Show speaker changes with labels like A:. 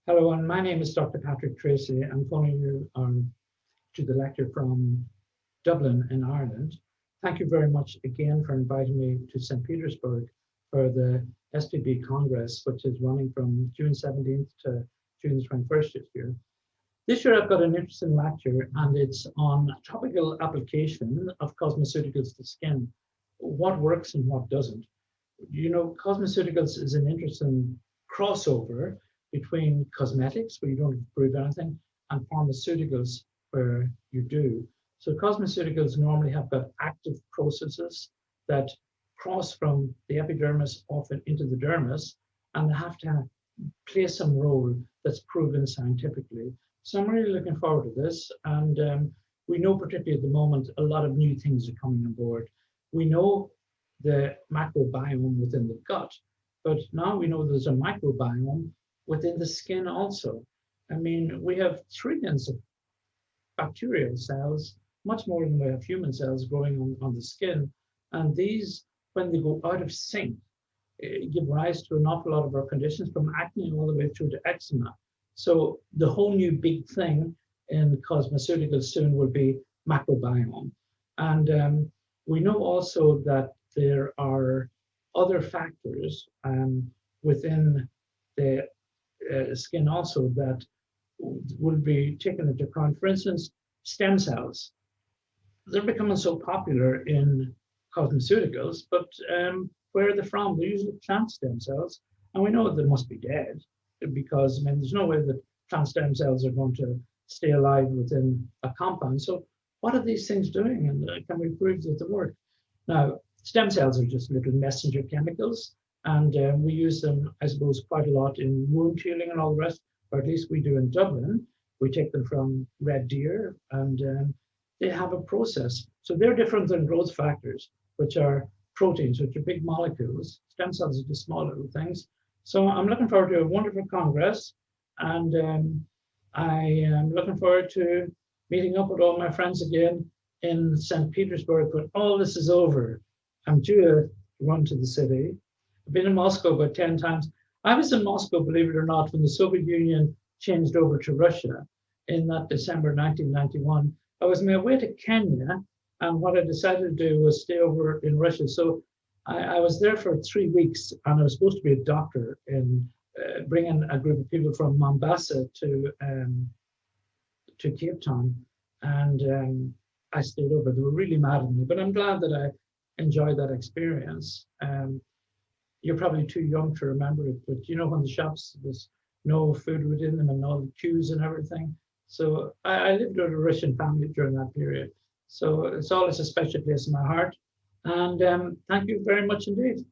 A: Hello, and my name is Dr. Patrick Treacy. I'm phoning you on to the lecture from Dublin in Ireland. Thank you very much again for inviting me to St. Petersburg for the SPB Congress, which is running from June 17th to June 21st this year. This year I've got an interesting lecture, and it's on topical application of cosmeceuticals to skin. What works and what doesn't. You know, cosmeceuticals is an interesting crossover between cosmetics, where you don't improve anything, and pharmaceuticals, where you do. So cosmeceuticals normally have got active processes that cross from the epidermis often into the dermis, and they have to play some role that's proven scientifically. So I'm really looking forward to this. And we know, particularly at the moment, a lot of new things are coming on board. We know the microbiome within the gut, but now we know there's a microbiome within the skin also. I mean, we have trillions of bacterial cells, much more than we have human cells growing on the skin. And these, when they go out of sync, give rise to an awful lot of our conditions, from acne all the way through to eczema. So the whole new big thing in cosmeceuticals soon will be microbiome. And we know also that there are other factors within the skin also that will be taken into account. For instance, stem cells. They're becoming so popular in cosmeceuticals, but where are they from? They're usually plant stem cells, and we know they must be dead, because I mean, there's no way that plant stem cells are going to stay alive within a compound. So what are these things doing, and can we prove that they work? Now, stem cells are just little messenger chemicals, and we use them, I suppose, quite a lot in wound healing and all the rest, or at least we do in Dublin. We take them from red deer, and they have a process. So they're different than growth factors, which are proteins, which are big molecules. Stem cells are just small little things. So I'm looking forward to a wonderful congress, and I am looking forward to meeting up with all my friends again in St. Petersburg when all this is over. I'm due to run to the city. I've been in Moscow about 10 times. I was in Moscow, believe it or not, when the Soviet Union changed over to Russia in that December 1991. I was on my way to Kenya, and what I decided to do was stay over in Russia. So I was there for 3 weeks, and I was supposed to be a doctor in bringing a group of people from Mombasa to Cape Town. And I stayed over. They were really mad at me, but I'm glad that I enjoyed that experience. You're probably too young to remember it, but you know, when the shops, there's no food within them and all the queues and everything. So I lived with a Russian family during that period. So it's always a special place in my heart. And thank you very much indeed.